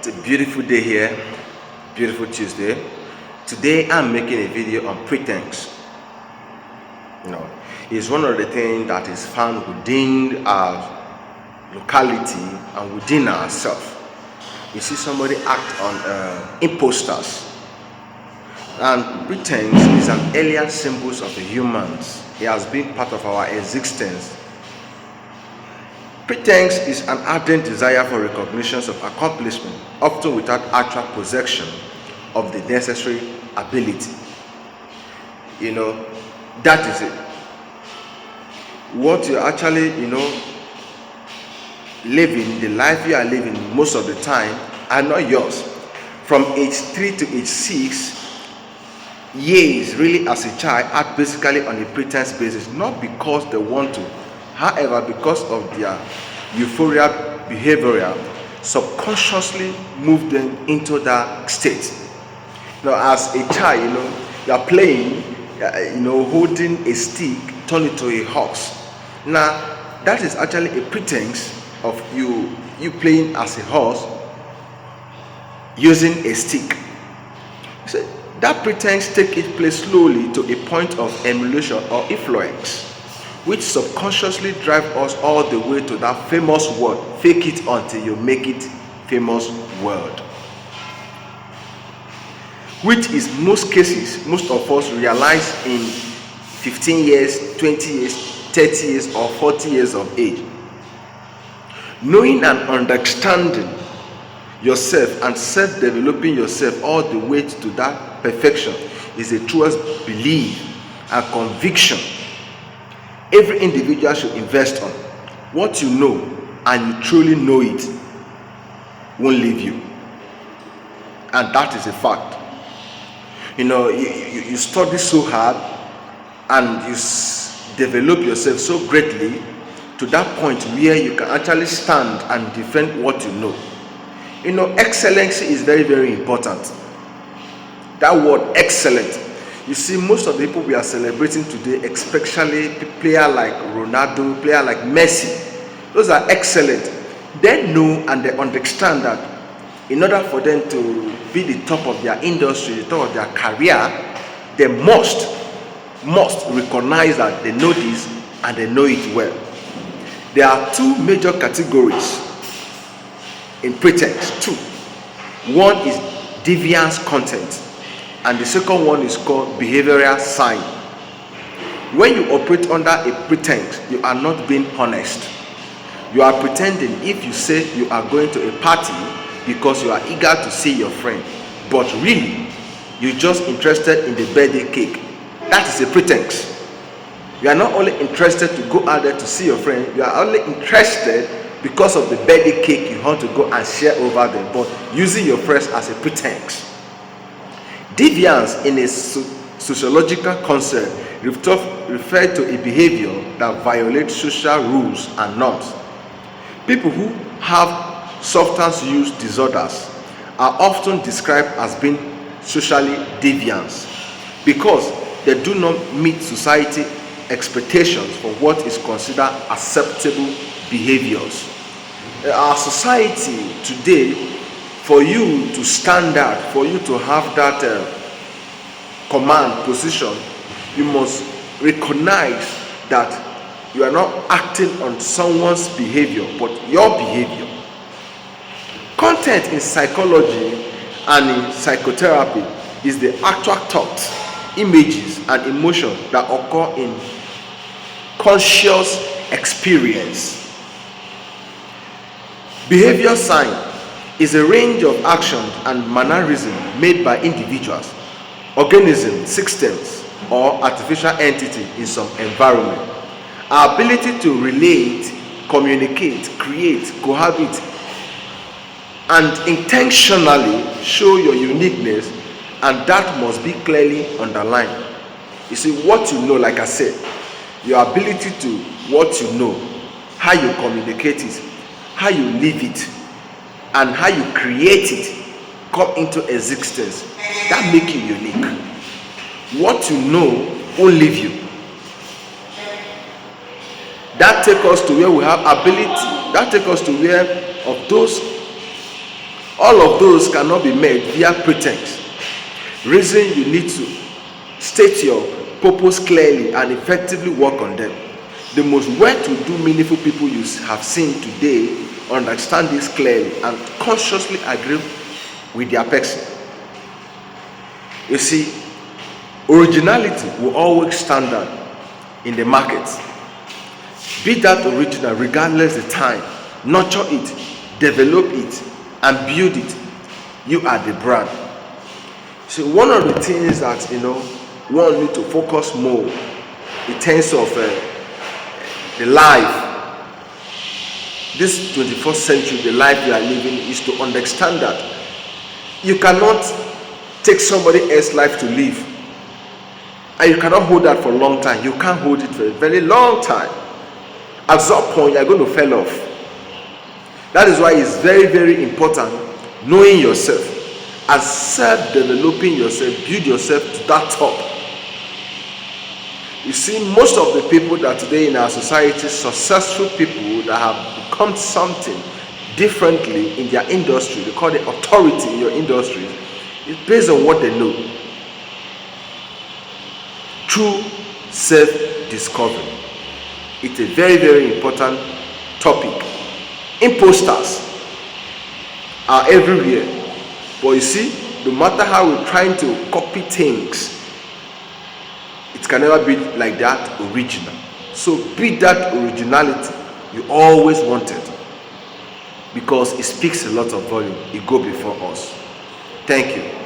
It's a beautiful day here, beautiful Tuesday. Today I'm making a video on pretense. It's one of the things that is found within our locality and within ourselves. You see somebody act on imposters, and pretense is an earlier symbol of the humans. It has been part of our existence. Pretense is an ardent desire for recognition of accomplishment, often without actual possession of the necessary ability. That is it. What you're actually, living, the life you are living most of the time are not yours. From age 3 to age 6 years, really as a child, act basically on a pretense basis, not because they want to, however, because of their euphoria behavioral subconsciously move them into that state. As a child, you are playing, holding a stick, turn it to a horse. Now, that is actually a pretense of you playing as a horse using a stick. So that pretense take its place slowly to a point of emulation or influence, which subconsciously drive us all the way to that famous word, fake it until you make it famous word, which is most cases, most of us realize in 15 years, 20 years, 30 years or 40 years of age. Knowing and understanding yourself and self-developing yourself all the way to that perfection is a truest belief and conviction every individual should invest on. What you know and you truly know it won't leave you, and that is a fact. You study so hard and you develop yourself so greatly to that point where you can actually stand and defend what you know. Excellence is very, very important. That word excellent. You see, most of the people we are celebrating today, especially player like Ronaldo, player like Messi, those are excellent. They know and they understand that in order for them to be the top of their industry, the top of their career, they must recognize that they know this and they know it well. There are two major categories in pretense. Two. One is deviance content, and the second one is called behavioral sign. When you operate under a pretense, you are not being honest. You are pretending. If you say you are going to a party because you are eager to see your friend, but really you're just interested in the birthday cake, that is a pretense. You are not only interested to go out there to see your friend, you are only interested because of the birthday cake you want to go and share over there, but using your friends as a pretense. Deviance in a sociological concept refers to a behavior that violates social rules and norms. People who have substance use disorders are often described as being socially deviant because they do not meet society expectations for what is considered acceptable behaviors. Our society today, for you to stand out, for you to have that command position, you must recognize that you are not acting on someone's behavior, but your behavior. Content in psychology and in psychotherapy is the actual thoughts, images, and emotions that occur in conscious experience. Behavior sign is a range of actions and mannerisms made by individuals, organisms, systems, or artificial entity in some environment. Our ability to relate, communicate, create, cohabit, and intentionally show your uniqueness, and that must be clearly underlined. You see, what you know, like I said, your ability to what you know, how you communicate it, how you live it, and how you create it come into existence, that make you unique. What you know won't leave you. That take us to where we have ability. That take us to where All of those cannot be made via pretense. Reason you need to state your purpose clearly and effectively work on them. The most well-to-do, meaningful people you have seen today understand this clearly and consciously agree with their person. You see, originality will always stand out in the market. Be that original regardless the time. Nurture it, develop it, and build it. You are the brand. So one of the things that one need to focus more in terms of the life, this 21st century, the life we are living, is to understand that you cannot take somebody else's life to live, and you cannot hold that for a long time. You can't hold it for a very long time. At some point, you're going to fall off. That is why it's very, very important knowing yourself and self-developing yourself, build yourself to that top. You see, most of the people that today in our society, successful people that have become something differently in their industry, they call it authority in your industry, it's based on what they know. True self-discovery. It's a very, very important topic. Imposters are everywhere, but you see, no matter how we're trying to copy things, it can never be like that original. So be that originality you always wanted, because it speaks a lot of volume. It go before us. Thank you.